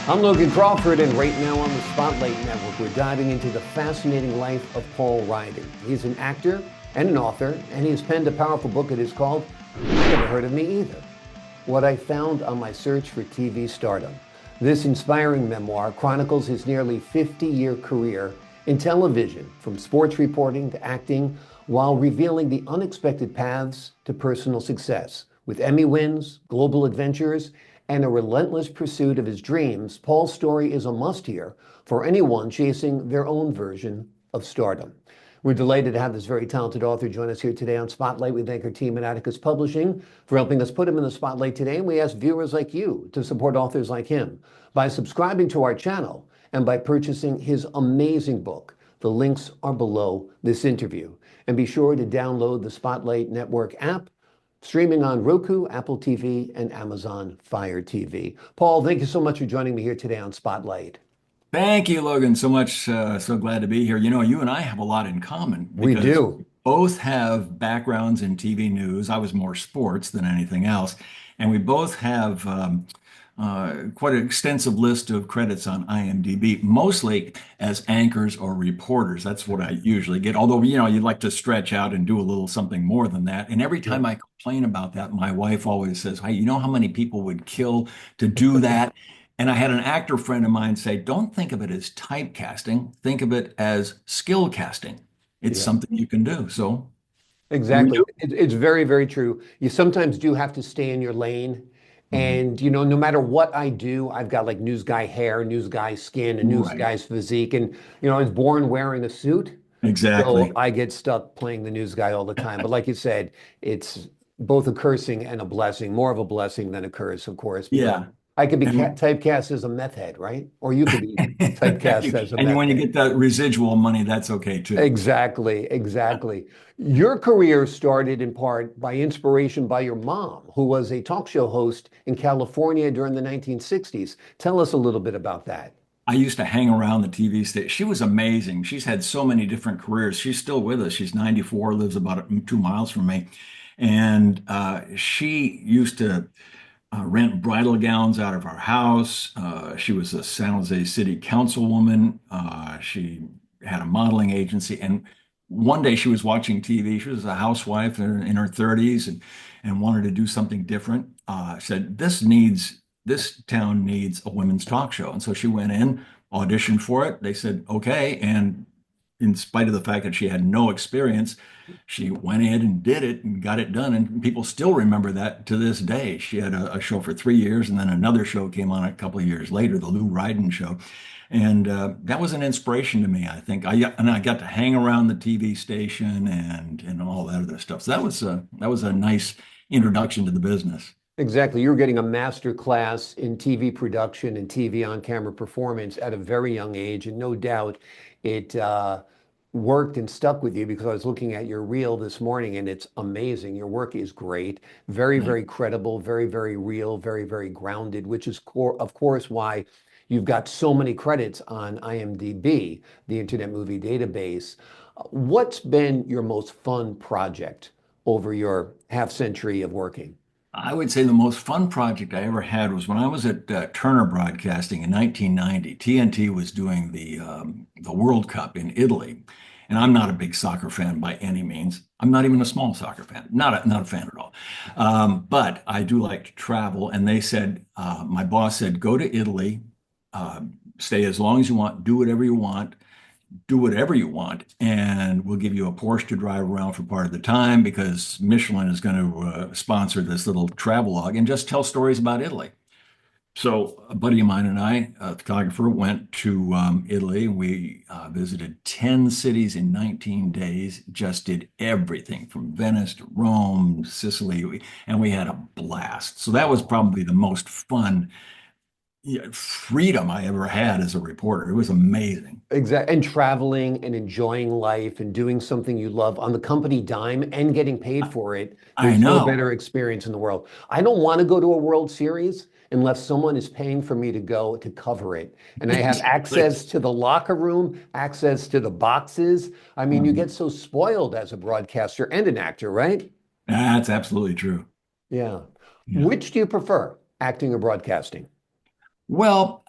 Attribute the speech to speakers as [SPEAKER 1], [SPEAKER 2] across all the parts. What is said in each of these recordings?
[SPEAKER 1] I'm Logan Crawford, and right now on the Spotlight Network, we're diving into the fascinating life of Paul Ryden. He's an actor and an author, and he's penned a powerful book that is called Never Heard of Me Either: What I Found on My Search for TV Stardom. This inspiring memoir chronicles his nearly 50-year career in television, from sports reporting to acting, while revealing the unexpected paths to personal success. With Emmy wins, global adventures, and a relentless pursuit of his dreams, Paul's story is a must-hear for anyone chasing their own version of stardom. We're delighted to have this very talented author join us here today on Spotlight. We thank our team at Atticus Publishing for helping us put him in the spotlight today, and we ask viewers like you to support authors like him by subscribing to our channel and by purchasing his amazing book. The links are below this interview. And be sure to download the Spotlight Network app, streaming on Roku, Apple TV, and Amazon Fire TV. Paul, thank you so much for joining me here today on Spotlight.
[SPEAKER 2] Thank you, Logan, so much. So glad to be here. You know, you and I have a lot in common
[SPEAKER 1] We
[SPEAKER 2] because
[SPEAKER 1] do.
[SPEAKER 2] we both have backgrounds in TV news. I was more sports than anything else. And we both have quite an extensive list of credits on IMDb, mostly as anchors or reporters. That's what I usually get. Although, you know, you'd like to stretch out and do a little something more than that. And every
[SPEAKER 1] Yeah.
[SPEAKER 2] time I complain about that, my wife always says, "Hey, you know how many people would kill to do that?" And I had an actor friend of mine say, "Don't think of it as typecasting, think of it as skill casting. It's
[SPEAKER 1] Yeah.
[SPEAKER 2] something you can do." So here we
[SPEAKER 1] Exactly.
[SPEAKER 2] do.
[SPEAKER 1] It's very, very true. You sometimes do have to stay in your lane.
[SPEAKER 2] Mhm.
[SPEAKER 1] And, no matter what I do, I've got like news guy hair, news guy skin, and news
[SPEAKER 2] Right.
[SPEAKER 1] guy's physique. And, I was born wearing a suit. So
[SPEAKER 2] Exactly.
[SPEAKER 1] I get stuck playing the news guy all the time. But like you said, it's both a cursing and a blessing, more of a blessing than a curse, of course, because
[SPEAKER 2] Yeah.
[SPEAKER 1] I could be
[SPEAKER 2] And
[SPEAKER 1] typecast as a meth head, right? Or you could be typecast as a
[SPEAKER 2] and
[SPEAKER 1] meth
[SPEAKER 2] when you
[SPEAKER 1] head.
[SPEAKER 2] get that residual money, that's okay too.
[SPEAKER 1] Exactly, exactly. Your career started in part by inspiration by your mom, who was a talk show host in California during the 1960s. Tell us a little bit about that.
[SPEAKER 2] I used to hang around the TV station. She was amazing. She's had so many different careers. She's still with us. She's 94, lives about 2 miles from me. And she used to rent bridal gowns out of our house. She was a San Jose City Councilwoman. She had a modeling agency. And one day she was watching TV. She was a housewife in her 30s and wanted to do something different. Said, this town needs a women's talk show. And so she went in, auditioned for it. They said, okay. And in spite of the fact that she had no experience, she went ahead and did it and got it done. And people still remember that to this day. She had a show for 3 years, and then another show came on a couple of years later, the Lou Ryden show. And that was an inspiration to me, I think. I got to hang around the TV station and all that other stuff. So that was a nice introduction to the business.
[SPEAKER 1] Exactly. You were getting a master class in TV production and TV on-camera performance at a very young age, and no doubt it worked and stuck with you because I was looking at your reel this morning, and it's amazing. Your work is great, very,
[SPEAKER 2] Thank
[SPEAKER 1] very credible, very, very real, very, very grounded, which is of course, why you've got so many credits on IMDb, the Internet Movie Database. What's been your most fun project over your half century of working?
[SPEAKER 2] I would say the most fun project I ever had was when I was at Turner Broadcasting in 1990. TNT was doing the World Cup in Italy, and I'm not a big soccer fan by any means. I'm not even a small soccer fan. Not a fan at all. But I do like to travel, and they said my boss said go to Italy, uh, stay as long as you want, do whatever you want, and we'll give you a Porsche to drive around for part of the time because Michelin is going to sponsor this little travel log and just tell stories about Italy. So a buddy of mine and I, a photographer, went to Italy. We visited 10 cities in 19 days, just did everything from Venice to Rome, Sicily, and we had a blast. So that was probably the most fun, yeah, freedom I ever had as a reporter. It was amazing.
[SPEAKER 1] Exactly. And traveling and enjoying life and doing something you love on the company dime and getting paid for it.
[SPEAKER 2] I
[SPEAKER 1] There's no
[SPEAKER 2] know.
[SPEAKER 1] better experience in the world. I don't want to go to a World Series unless someone is paying for me to go to cover it. And I have
[SPEAKER 2] Exactly.
[SPEAKER 1] access to the locker room, access to the boxes. I mean, you get so spoiled as a broadcaster and an actor, right?
[SPEAKER 2] That's absolutely true.
[SPEAKER 1] Yeah.
[SPEAKER 2] Yeah.
[SPEAKER 1] Which do you prefer, acting or broadcasting?
[SPEAKER 2] Well,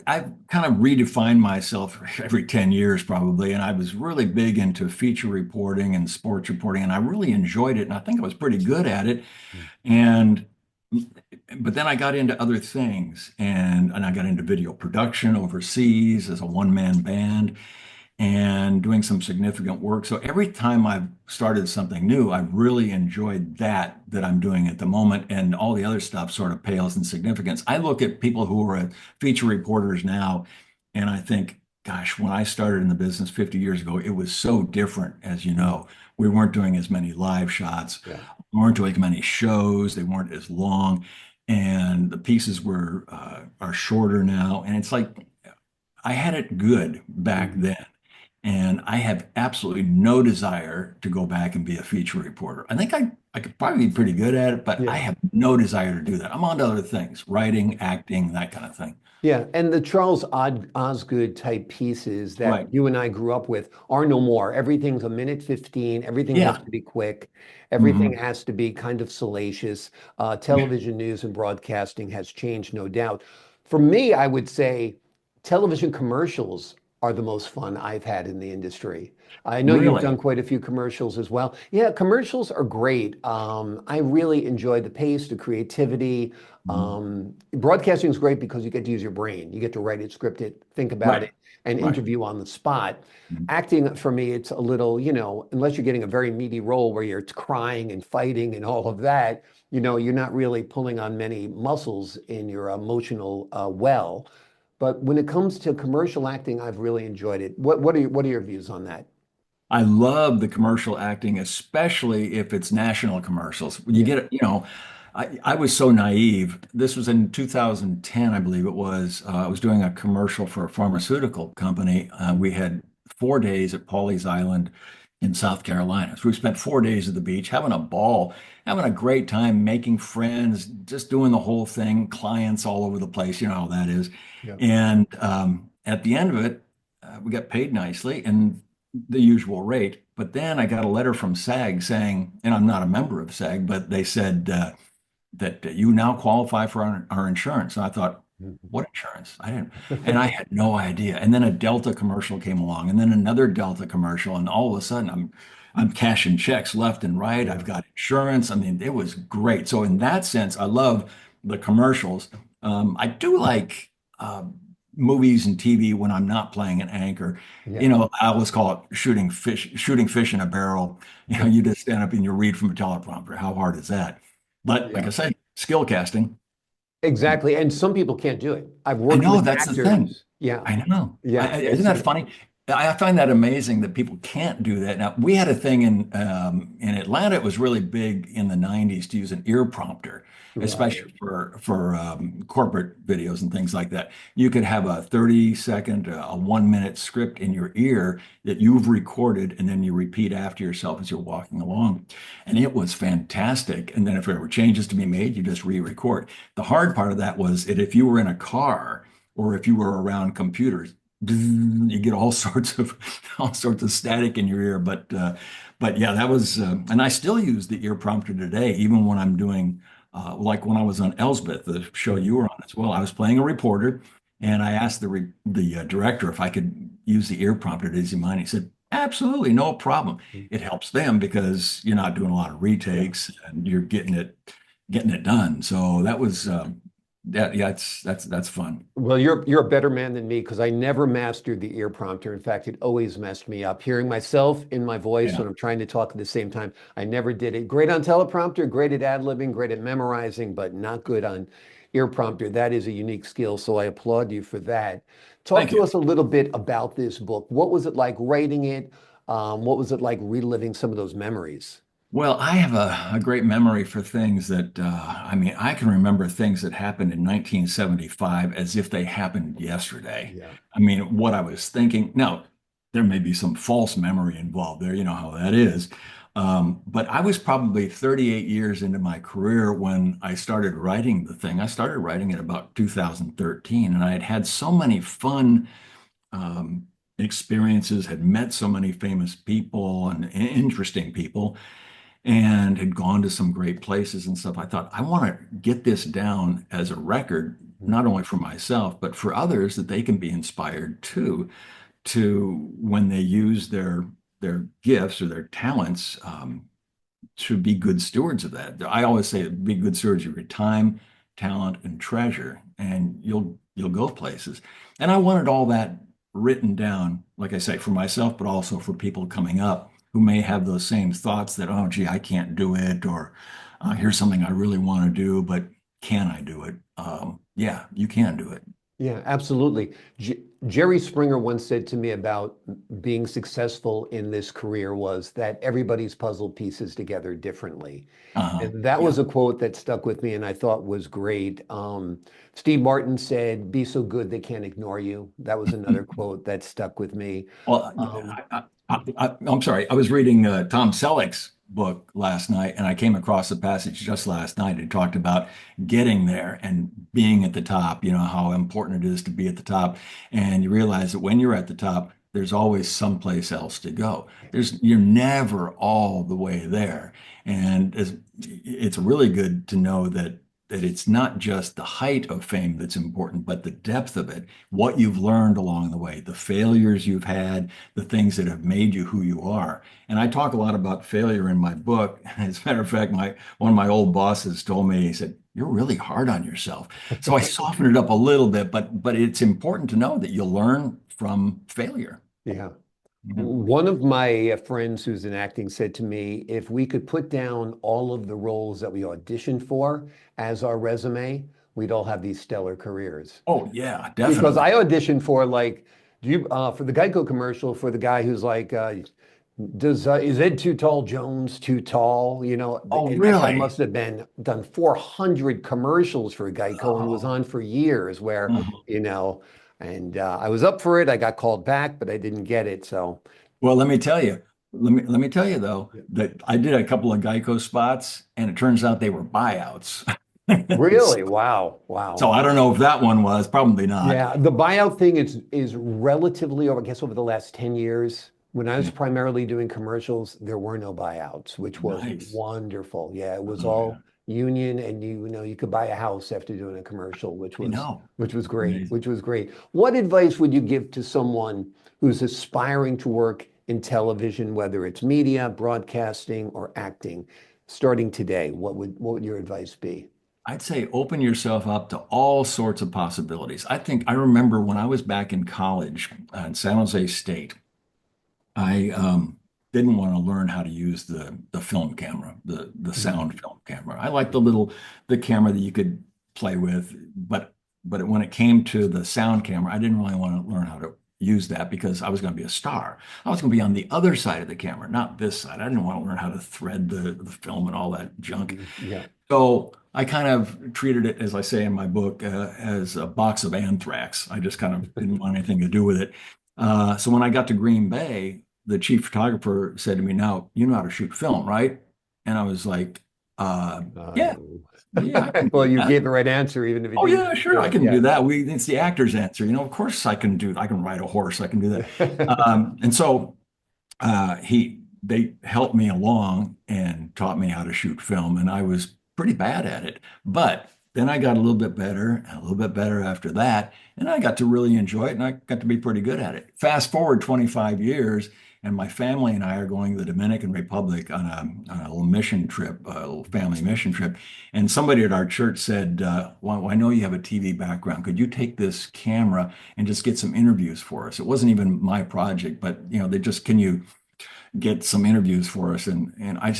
[SPEAKER 2] I've kind of redefined myself every 10 years probably, and I was really big into feature reporting and sports reporting, and I really enjoyed it, and I think I was pretty good at it.
[SPEAKER 1] Mm.
[SPEAKER 2] And but then I got into other things, and I got into video production overseas as a one-man band and doing some significant work. So every time I've started something new, I've really enjoyed that I'm doing at the moment, and all the other stuff sort of pales in significance. I look at people who are feature reporters now, and I think, gosh, when I started in the business 50 years ago, it was so different, as you know. We weren't doing as many live shots,
[SPEAKER 1] Yeah.
[SPEAKER 2] we weren't doing as many shows, they weren't as long, and the pieces were are shorter now. And it's like I had it good back
[SPEAKER 1] Mhm.
[SPEAKER 2] then. And I have absolutely no desire to go back and be a feature reporter. I think I could probably be pretty good at it, but I
[SPEAKER 1] Yeah.
[SPEAKER 2] have no desire to do that. I'm on to other things, writing, acting, that kind of thing.
[SPEAKER 1] Yeah, and the Charles Osgood type pieces that
[SPEAKER 2] Right.
[SPEAKER 1] you and I grew up with are no more. Everything's a minute 15. Everything has
[SPEAKER 2] Yeah.
[SPEAKER 1] to be quick. Everything
[SPEAKER 2] Hmm.
[SPEAKER 1] has to be kind of salacious. Television news and broadcasting has changed, no doubt. For me, I would say television commercials are the most fun I've had in the industry. I know you've
[SPEAKER 2] Really?
[SPEAKER 1] done quite a few commercials as well. Yeah, commercials are great. I really enjoy the pace, the creativity.
[SPEAKER 2] Mhm.
[SPEAKER 1] Broadcasting is great because you get to use your brain. You get to write it, script it, think about
[SPEAKER 2] Right.
[SPEAKER 1] it, and
[SPEAKER 2] Right.
[SPEAKER 1] interview on the spot.
[SPEAKER 2] Mhm.
[SPEAKER 1] Acting, for me, it's a little, unless you're getting a very meaty role where you're crying and fighting and all of that, you're not really pulling on many muscles in your emotional well. But when it comes to commercial acting, I've really enjoyed it. What are your views on that?
[SPEAKER 2] I love the commercial acting, especially if it's national commercials. You
[SPEAKER 1] Yeah.
[SPEAKER 2] get it, I was so naive. This was in 2010, I believe it was. I was doing a commercial for a pharmaceutical company. We had 4 days at Pawleys Island in South Carolina. So we spent 4 days at the beach, having a ball, having a great time, making friends, just doing the whole thing, clients all over the place. You know how that is.
[SPEAKER 1] Yeah.
[SPEAKER 2] And at the end of it, we got paid nicely. And the usual rate. But then I got a letter from SAG saying, and I'm not a member of SAG, but they said that you now qualify for our insurance. And I thought,
[SPEAKER 1] Mhm.
[SPEAKER 2] what insurance? I didn't, and I had no idea. And then a Delta commercial came along, and then another Delta commercial, and all of a sudden I'm cashing checks left and right. I've
[SPEAKER 1] Yeah.
[SPEAKER 2] got insurance. I mean, it was great. So in that sense, I love the commercials. I do like movies and TV when I'm not playing an anchor.
[SPEAKER 1] Yeah.
[SPEAKER 2] I always call it shooting fish in a barrel. You just stand up and you read from a teleprompter. How hard is that? But like
[SPEAKER 1] Yeah.
[SPEAKER 2] I say, skill casting.
[SPEAKER 1] Exactly. And some people can't do it. I've
[SPEAKER 2] I
[SPEAKER 1] worked
[SPEAKER 2] know
[SPEAKER 1] with
[SPEAKER 2] that's the thing.
[SPEAKER 1] actors. Yeah.
[SPEAKER 2] I know.
[SPEAKER 1] Yeah.
[SPEAKER 2] Isn't that funny? I find that amazing that people can't do that. Now, we had a thing in Atlanta. It was really big in the '90s to use an ear prompter,
[SPEAKER 1] Right.
[SPEAKER 2] especially for corporate videos and things like that. You could have a 30-second, a 1 minute script in your ear that you've recorded, and then you repeat after yourself as you're walking along. And it was fantastic. And then if there were changes to be made, you just re-record. The hard part of that was that if you were in a car or if you were around computers, you get all sorts of static in your ear. But yeah, that was, and I still use the ear prompter today, even when I'm doing, like when I was on Elsbeth, the show you
[SPEAKER 1] Mhm.
[SPEAKER 2] were on as well. I was playing a reporter, and I asked the director if I could use the ear prompter. Does he mind? He said, absolutely, no problem. It helps them because you're not doing a lot of
[SPEAKER 1] Yeah.
[SPEAKER 2] retakes and you're getting it done. So that was that yeah, that's fun.
[SPEAKER 1] Well, you're a better man than me because I never mastered the ear prompter. In fact, it always messed me up. Hearing myself in my voice
[SPEAKER 2] Yeah.
[SPEAKER 1] when I'm trying to talk at the same time, I never did it. Great on teleprompter, great at ad-libbing, great at memorizing, but not good on ear prompter. That is a unique skill, so I applaud you for that. Talk
[SPEAKER 2] Thank
[SPEAKER 1] to
[SPEAKER 2] you.
[SPEAKER 1] us a little bit about this book. What was it like writing it? What was it like reliving some of those memories?
[SPEAKER 2] Well, I have a great memory for things that, I mean, I can remember things that happened in 1975 as if they happened yesterday.
[SPEAKER 1] Yeah.
[SPEAKER 2] I mean, what I was thinking. Now, there may be some false memory involved there, you know how that is. But I was probably 38 years into my career when I started writing the thing. I started writing it about 2013, and I had had so many fun experiences, had met so many famous people and interesting people. and had gone to some great places and stuff. I thought, I want to get this down as a record, not only for myself, but for others that they can be inspired too, to when they use their gifts or their talents to be good stewards of that. I always say be good stewards of your time, talent, and treasure, and you'll go places. And I wanted all that written down, like I say, for myself, but also for people coming up who may have those same thoughts that, oh, gee, I can't do it, or here's something I really want to do, but can I do it? Yeah, you can do it.
[SPEAKER 1] Yeah, absolutely. Jerry Springer once said to me about being successful in this career was that everybody's puzzle pieces together differently. And that was
[SPEAKER 2] Yeah.
[SPEAKER 1] a quote that stuck with me and I thought was great. Steve Martin said, "Be so good they can't ignore you." That was another quote that stuck with me.
[SPEAKER 2] Well,
[SPEAKER 1] Um,
[SPEAKER 2] I'm sorry. I was reading Tom Selleck's book last night, and I came across a passage just last night. It talked about getting there and being at the top, how important it is to be at the top. And you realize that when you're at the top, there's always someplace else to go. You're never all the way there. And it's really good to know that it's not just the height of fame that's important, but the depth of it, what you've learned along the way, the failures you've had, the things that have made you who you are. And I talk a lot about failure in my book. As a matter of fact, one of my old bosses told me, he said, "You're really hard on yourself." So I softened it up a little bit, but it's important to know that you learn from failure.
[SPEAKER 1] yeah.
[SPEAKER 2] Yeah.
[SPEAKER 1] One of my friends who's in acting said to me, if we could put down all of the roles that we auditioned for as our resume, we'd all have these stellar careers.
[SPEAKER 2] Oh yeah,
[SPEAKER 1] Because
[SPEAKER 2] definitely.
[SPEAKER 1] I auditioned for like, do you for the Geico commercial for the guy who's like, does is Ed Too Tall Jones too tall?
[SPEAKER 2] Oh
[SPEAKER 1] And that guy
[SPEAKER 2] really?
[SPEAKER 1] must have been done 400 commercials for Geico and was
[SPEAKER 2] Oh.
[SPEAKER 1] on for years. Where
[SPEAKER 2] Uh-huh.
[SPEAKER 1] and I was up for it. I got called back, but I didn't get it. So
[SPEAKER 2] Well, let me tell you though
[SPEAKER 1] yeah.
[SPEAKER 2] that I did a couple of Geico spots, and it turns out they were buyouts.
[SPEAKER 1] Really, wow,
[SPEAKER 2] So
[SPEAKER 1] wow.
[SPEAKER 2] I don't know if that one was, probably not.
[SPEAKER 1] Yeah, the buyout thing is relatively over, I guess, over the last 10 years. When I was
[SPEAKER 2] Yeah,
[SPEAKER 1] primarily doing commercials, there were no buyouts, which was
[SPEAKER 2] nice.
[SPEAKER 1] wonderful. Yeah, it was
[SPEAKER 2] Oh yeah,
[SPEAKER 1] all union and you could buy a house after doing a commercial,
[SPEAKER 2] I know.
[SPEAKER 1] which was great,
[SPEAKER 2] Amazing.
[SPEAKER 1] which was great. What advice would you give to someone who's aspiring to work in television, whether it's media, broadcasting, or acting, starting today? What would your advice be?
[SPEAKER 2] I'd say open yourself up to all sorts of possibilities. I remember when I was back in college in San Jose State, I didn't want to learn how to use the film camera, the
[SPEAKER 1] Mhm.
[SPEAKER 2] sound film camera. I liked the camera that you could play with, but when it came to the sound camera, I didn't really want to learn how to use that because I was going to be a star. I was going to be on the other side of the camera, not this side. I didn't want to learn how to thread the film and all that junk.
[SPEAKER 1] Yeah.
[SPEAKER 2] So I kind of treated it, as I say in my book, as a box of anthrax. I just kind of didn't want anything to do with it. So when I got to Green Bay, the chief photographer said to me, "Now, you know how to shoot film, right?" And I was like, "Yeah,
[SPEAKER 1] No.
[SPEAKER 2] yeah, I can
[SPEAKER 1] Well,
[SPEAKER 2] do
[SPEAKER 1] you
[SPEAKER 2] that.
[SPEAKER 1] gave the right answer, even if you
[SPEAKER 2] Oh
[SPEAKER 1] didn't
[SPEAKER 2] yeah, sure,
[SPEAKER 1] do
[SPEAKER 2] I
[SPEAKER 1] it.
[SPEAKER 2] can
[SPEAKER 1] Yeah.
[SPEAKER 2] do that. It's the actor's answer. Of course I can ride a horse. I can do that." And so they helped me along and taught me how to shoot film, and I was pretty bad at it. But then I got a little bit better, and a little bit better after that, and I got to really enjoy it, and I got to be pretty good at it. Fast forward 25 years, and my family and I are going to the Dominican Republic on a little mission trip, a little family mission trip. And somebody at our church said, well, I know you have a TV background. Could you take this camera and just get some interviews for us? It wasn't even my project, but they just, can you get some interviews for us. And I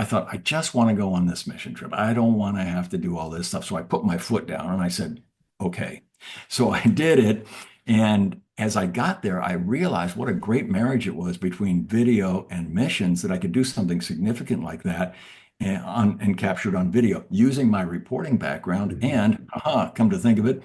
[SPEAKER 2] thought, I just want to go on this mission trip. I don't want to have to do all this stuff. So I put my foot down and I said, okay. So I did it. And as I got there, I realized what a great marriage it was between video and missions, that I could do something significant like that and captured on video using my reporting background
[SPEAKER 1] Mhm.
[SPEAKER 2] and, come to think of it,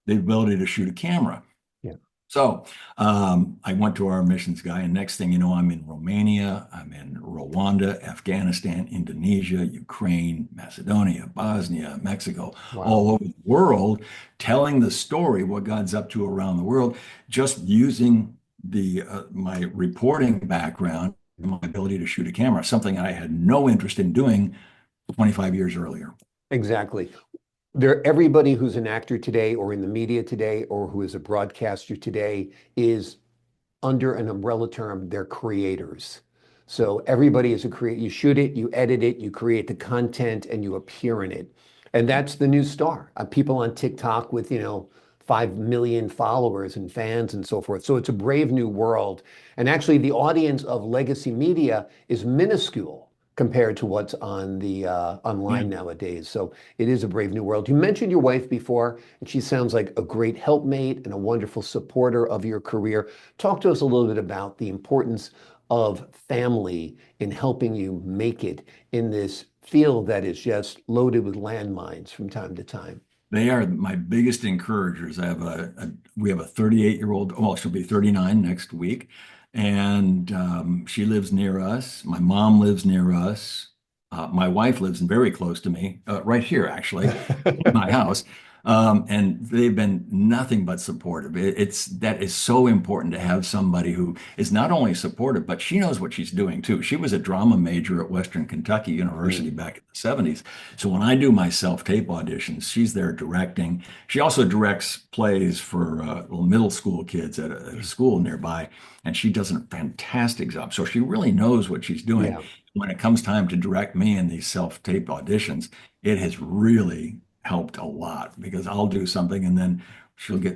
[SPEAKER 2] the ability to shoot a camera.
[SPEAKER 1] Yeah.
[SPEAKER 2] So I went to our missions guy, and next thing you know, I'm in Romania, I'm in Rwanda, Afghanistan, Indonesia, Ukraine, Macedonia, Bosnia, Mexico, all
[SPEAKER 1] Wow.
[SPEAKER 2] over the world, telling the story, what God's up to around the world, just using the my reporting background my ability to shoot a camera, something I had no interest in doing 25 years earlier.
[SPEAKER 1] Exactly. Everybody who's an actor today or in the media today or who is a broadcaster today is under an umbrella term, they're creators. So everybody is a creator. You shoot it, you edit it, you create the content, and you appear in it. And that's the new star. People on TikTok with, 5 million followers and fans and so forth. So it's a brave new world. And actually, the audience of legacy media is minuscule compared to what's on the
[SPEAKER 2] Yeah.
[SPEAKER 1] online nowadays. So it is a brave new world. You mentioned your wife before, and she sounds like a great helpmate and a wonderful supporter of your career. Talk to us a little bit about the importance of family in helping you make it in this field that is just loaded with landmines from time to time.
[SPEAKER 2] They are my biggest encouragers. We have a 38-year-old, well, she'll be 39 next week, and she lives near us. My mom lives near us. My wife lives very close to me, right here, actually, in my house. And they've been nothing but supportive. That is so important to have somebody who is not only supportive, but she knows what she's doing too. She was a drama major at Western Kentucky University
[SPEAKER 1] Mm.
[SPEAKER 2] back in the 70s. So when I do my self-tape auditions, she's there directing. She also directs plays for little middle school kids at a school nearby, and she does a fantastic job. So she really knows what she's doing.
[SPEAKER 1] Yeah,
[SPEAKER 2] When it comes time to direct me in these self-tape auditions, it has really helped a lot because I'll do something and then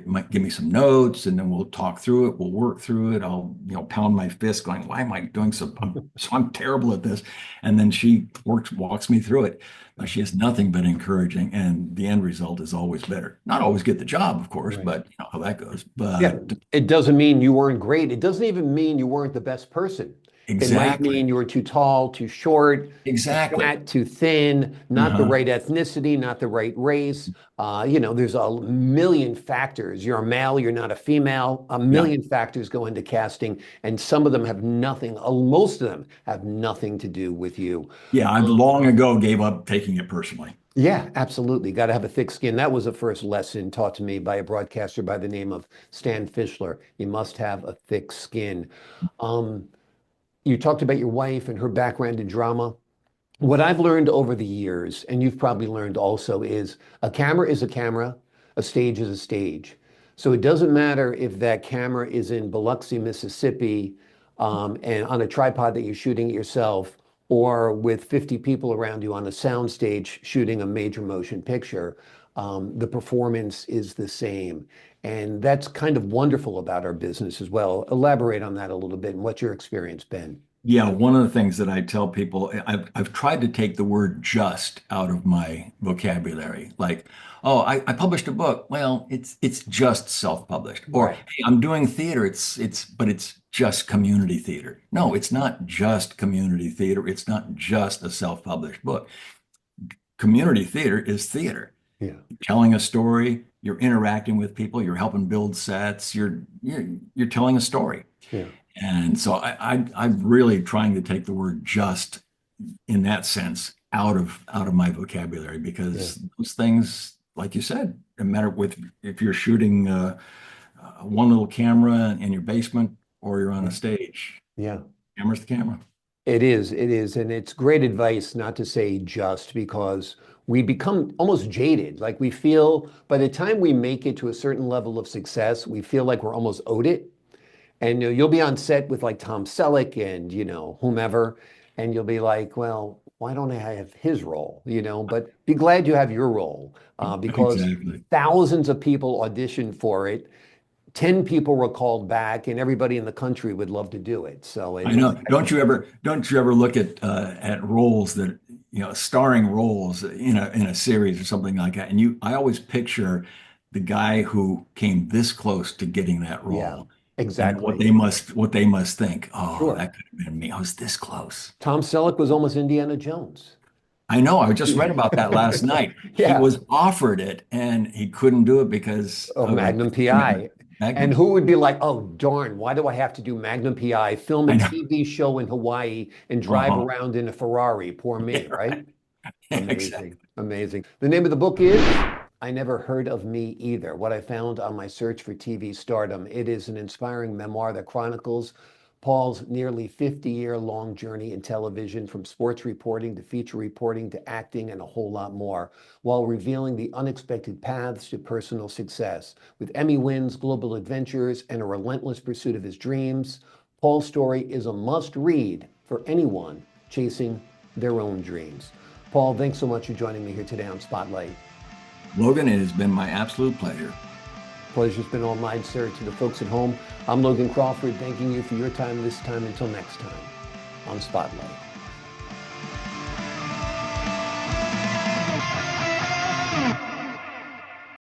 [SPEAKER 2] might give me some notes and then we'll talk through it. We'll work through it. I'll, pound my fist going, why am I doing I'm terrible at this. And then she walks me through it. She has nothing but encouraging and the end result is always better. Not always get the job, of course,
[SPEAKER 1] right.
[SPEAKER 2] but you know how that goes.
[SPEAKER 1] Yeah,
[SPEAKER 2] But
[SPEAKER 1] it doesn't mean you weren't great. It doesn't even mean you weren't the best person. It might
[SPEAKER 2] exactly,
[SPEAKER 1] mean you were too tall, too short, too
[SPEAKER 2] exactly.
[SPEAKER 1] fat, too thin, not the
[SPEAKER 2] Uh-huh.
[SPEAKER 1] right ethnicity, not the right race. There's a million factors. You're a male, you're not a female. A
[SPEAKER 2] Yeah.
[SPEAKER 1] million factors go into casting, and some of them have nothing, most of them have nothing to do with you.
[SPEAKER 2] Yeah. I've long ago gave up taking it personally.
[SPEAKER 1] Yeah, absolutely. Got to have a thick skin. That was the first lesson taught to me by a broadcaster by the name of Stan Fischler. You must have a thick skin. Um, you talked about your wife and her background in drama. What I've learned over the years, and you've probably learned also, is a camera, a stage is a stage. So it doesn't matter if that camera is in Biloxi, Mississippi, and on a tripod that you're shooting it yourself, or with 50 people around you on a sound stage shooting a major motion picture. The performance is the same. And that's kind of wonderful about our business as well. Elaborate on that a little bit and what's your experience been?
[SPEAKER 2] Yeah, one of the things that I tell people, I've tried to take the word just out of my vocabulary. Like, oh, I published a book. Well, it's just self-published. Or
[SPEAKER 1] Right.
[SPEAKER 2] hey, I'm doing theater. But it's just community theater. No, it's not just community theater. It's not just a self-published book. Community theater is theater.
[SPEAKER 1] Yeah.
[SPEAKER 2] You're telling a story, you're interacting with people, you're helping build sets, you're telling a story.
[SPEAKER 1] Yeah.
[SPEAKER 2] And so I'm really trying to take the word just in that sense out of my vocabulary
[SPEAKER 1] Yeah.
[SPEAKER 2] because those things, like you said, no matter if you're shooting one little camera in your basement or you're on a
[SPEAKER 1] Yeah.
[SPEAKER 2] stage,
[SPEAKER 1] Yeah.
[SPEAKER 2] camera's the camera.
[SPEAKER 1] It is. And it's great advice not to say just because we become almost jaded. Like we feel by the time we make it to a certain level of success, we feel like we're almost owed it. And you'll be on set with like Tom Selleck and, whomever, and you'll be like, well, why don't I have his role? But be glad you have your role because
[SPEAKER 2] Exactly.
[SPEAKER 1] thousands of people auditioned for it. 10 people were called back, and everybody in the country would love to do it. So
[SPEAKER 2] I know. Don't you ever look at roles that, starring roles in a series or something like that. And I always picture the guy who came this close to getting that
[SPEAKER 1] yeah,
[SPEAKER 2] role and what
[SPEAKER 1] exactly.
[SPEAKER 2] they must think. Oh,
[SPEAKER 1] Sure.
[SPEAKER 2] that could have been me. I was this close.
[SPEAKER 1] Tom Selleck was almost Indiana Jones.
[SPEAKER 2] I know. I just read about that last night. He
[SPEAKER 1] Yeah,
[SPEAKER 2] was offered it and he couldn't do it because
[SPEAKER 1] of
[SPEAKER 2] of a
[SPEAKER 1] Magnum
[SPEAKER 2] commitment.
[SPEAKER 1] PI. And
[SPEAKER 2] Magnum.
[SPEAKER 1] who would be like, oh, darn, why do I have to do Magnum PI, film a
[SPEAKER 2] I know.
[SPEAKER 1] TV show in Hawaii, and drive
[SPEAKER 2] Uh-huh.
[SPEAKER 1] around in a Ferrari? Poor
[SPEAKER 2] Yeah,
[SPEAKER 1] me, right?
[SPEAKER 2] right.
[SPEAKER 1] Amazing,
[SPEAKER 2] Exactly.
[SPEAKER 1] amazing. The name of the book is I Never Heard of Me Either, What I Found on My Search for TV Stardom. It is an inspiring memoir that chronicles Paul's nearly 50-year-long journey in television, from sports reporting to feature reporting to acting and a whole lot more, while revealing the unexpected paths to personal success. With Emmy wins, global adventures, and a relentless pursuit of his dreams, Paul's story is a must-read for anyone chasing their own dreams. Paul, thanks so much for joining me here today on Spotlight.
[SPEAKER 2] Logan, it has been my absolute pleasure.
[SPEAKER 1] Pleasure's been all mine, sir. To the folks at home, I'm Logan Crawford, thanking you for your time this time. Until next time on Spotlight.